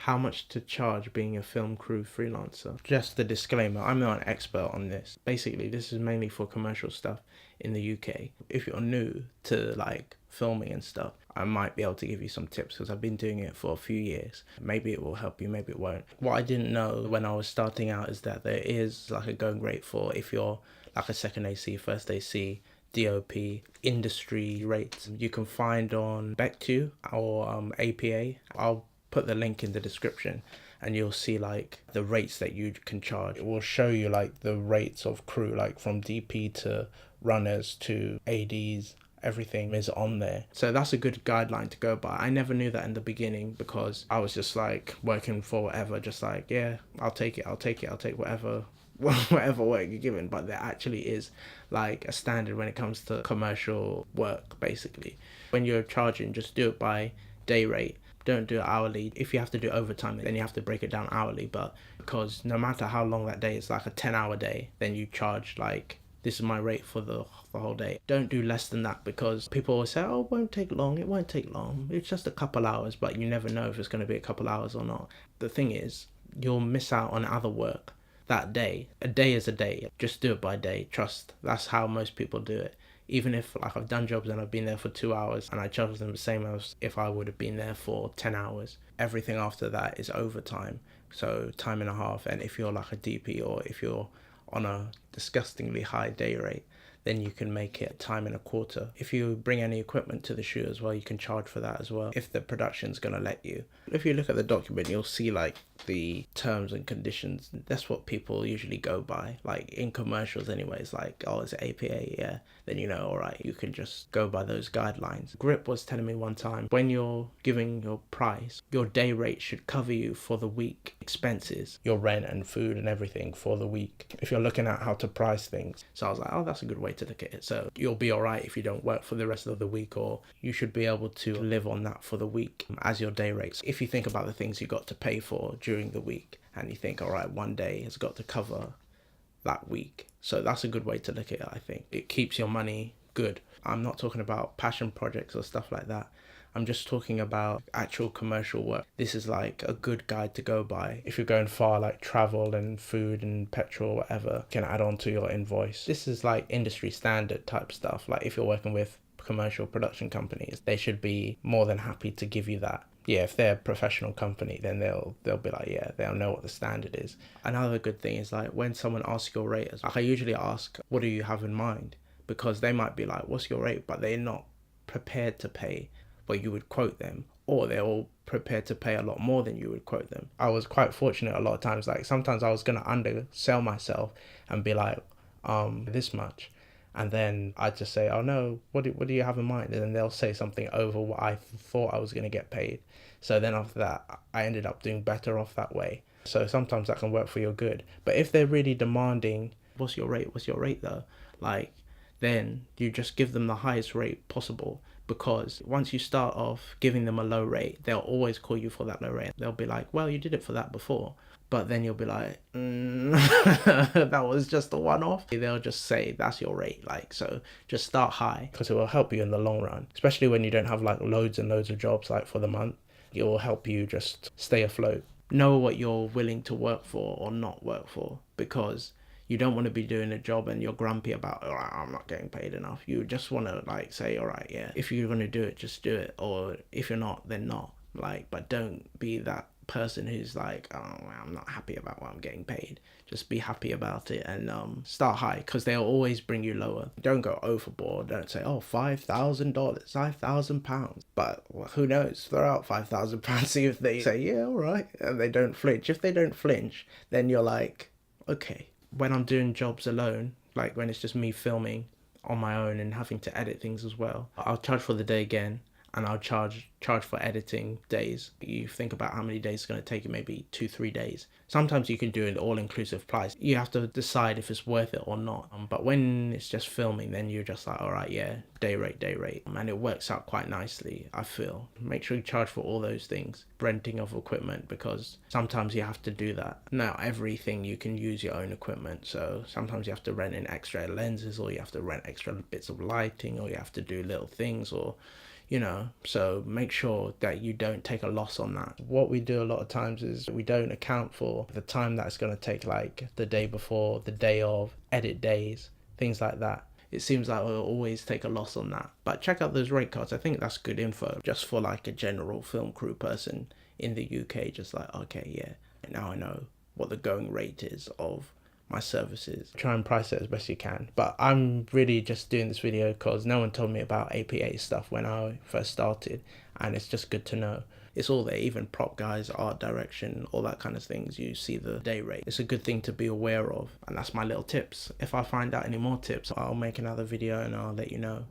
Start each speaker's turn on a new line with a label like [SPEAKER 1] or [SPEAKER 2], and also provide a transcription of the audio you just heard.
[SPEAKER 1] how much to charge being a film crew freelancer. Just the disclaimer, I'm not an expert on this. Basically, this is mainly for commercial stuff in the UK. If you're new to like filming and stuff, I might be able to give you some tips because I've been doing it for a few years. Maybe it will help you, maybe it won't. What I didn't know when I was starting out is that there is like a going rate for if you're like a second AC, first AC, DOP, industry rates. You can find on Bectu or APA. I'll put the link in the description and you'll see like the rates that you can charge. It will show you like the rates of crew, like from DP to runners to ADs. Everything is on there. So that's a good guideline to go by. I never knew that in the beginning because I was just like working for whatever, just like, yeah, I'll take whatever whatever work you're given. But there actually is like a standard when it comes to commercial work. Basically, when you're charging, just do it by day rate. Don't do it hourly. If you have to do overtime, then you have to break it down hourly. But because no matter how long that day is, like a 10-hour day, then you charge like, this is my rate for the whole day. Don't do less than that because people will say, oh, it won't take long. It won't take long. It's just a couple hours, but you never know if it's going to be a couple hours or not. The thing is, you'll miss out on other work that day. A day is a day. Just do it by day. Trust. That's how most people do it. Even if like I've done jobs and I've been there for 2 hours and I charge them the same as if I would have been there for 10 hours. Everything after that is overtime. So time and a half. And if you're like a DP or if you're on a disgustingly high day rate, then you can make it time and a quarter. If you bring any equipment to the shoot as well, you can charge for that as well, if the production's gonna let you. If you look at the document, you'll see like the terms and conditions. That's what people usually go by, like in commercials anyways, like, oh, it's APA, yeah, then you know, all right, you can just go by those guidelines. Grip was telling me one time, when you're giving your price, your day rate should cover you for the week expenses, your rent and food and everything for the week, if you're looking at how to price things. So I was like, oh, that's a good way to look at it. So you'll be all right if you don't work for the rest of the week, or you should be able to live on that for the week as your day rates. If you think about the things you got to pay for during the week and you think, all right, one day has got to cover that week. So that's a good way to look at it, I think. It keeps your money good. I'm not talking about passion projects or stuff like that. I'm just talking about actual commercial work. This is like a good guide to go by. If you're going far, like travel and food and petrol, whatever, you can add on to your invoice. This is like industry standard type stuff. Like if you're working with commercial production companies, they should be more than happy to give you that. Yeah, if they're a professional company, then they'll be like, yeah, they'll know what the standard is. Another good thing is like when someone asks your rate, like I usually ask, what do you have in mind? Because they might be like, what's your rate? But they're not prepared to pay what you would quote them, or they're all prepared to pay a lot more than you would quote them. I was quite fortunate a lot of times. Like sometimes I was gonna undersell myself and be like, this much. And then I'd just say, oh no, what do you have in mind? And then they'll say something over what I thought I was going to get paid. So then after that, I ended up doing better off that way. So sometimes that can work for your good. But if they're really demanding, what's your rate? What's your rate though? Like, then you just give them the highest rate possible. Because once you start off giving them a low rate, they'll always call you for that low rate. They'll be like, well, you did it for that before. But then you'll be like, that was just a one-off. They'll just say, that's your rate. Like, so just start high because it will help you in the long run, especially when you don't have like loads and loads of jobs like for the month. It will help you just stay afloat. Know what you're willing to work for or not work for, because you don't want to be doing a job and you're grumpy about, all right, I'm not getting paid enough. You just want to like say, all right, yeah, if you're going to do it, just do it. Or if you're not, then not. Like, but don't be that person who's like, oh, I'm not happy about what I'm getting paid. Just be happy about it and start high, because they'll always bring you lower. Don't go overboard. Don't say, oh, $5,000, £5,000. But well, who knows? Throw out £5,000, see if they say, yeah, all right, and they don't flinch. If they don't flinch, then you're like, okay. When I'm doing jobs alone, like when it's just me filming on my own and having to edit things as well, I'll charge for the day again, and I'll charge for editing days. You think about how many days it's going to take you, maybe 2-3 days. Sometimes you can do an all-inclusive price. You have to decide if it's worth it or not. But when it's just filming, then you're just like, all right, yeah, day rate. And it works out quite nicely, I feel. Make sure you charge for all those things. Renting of equipment, because sometimes you have to do that. Not everything you can use your own equipment. So sometimes you have to rent in extra lenses, or you have to rent extra bits of lighting, or you have to do little things, or you know, so make sure that you don't take a loss on that. What we do a lot of times is we don't account for the time that's going to take, like the day before, the day of, edit days, things like that. It seems like we'll always take a loss on that. But check out those rate cards. I think that's good info just for like a general film crew person in the UK. Just like, okay, yeah, now I know what the going rate is of my services. Try and price it as best you can. But I'm really just doing this video because no one told me about APA stuff when I first started, and it's just good to know. It's all there, even prop guys, art direction, all that kind of things. You see the day rate. It's a good thing to be aware of, and that's my little tips. If I find out any more tips, I'll make another video and I'll let you know.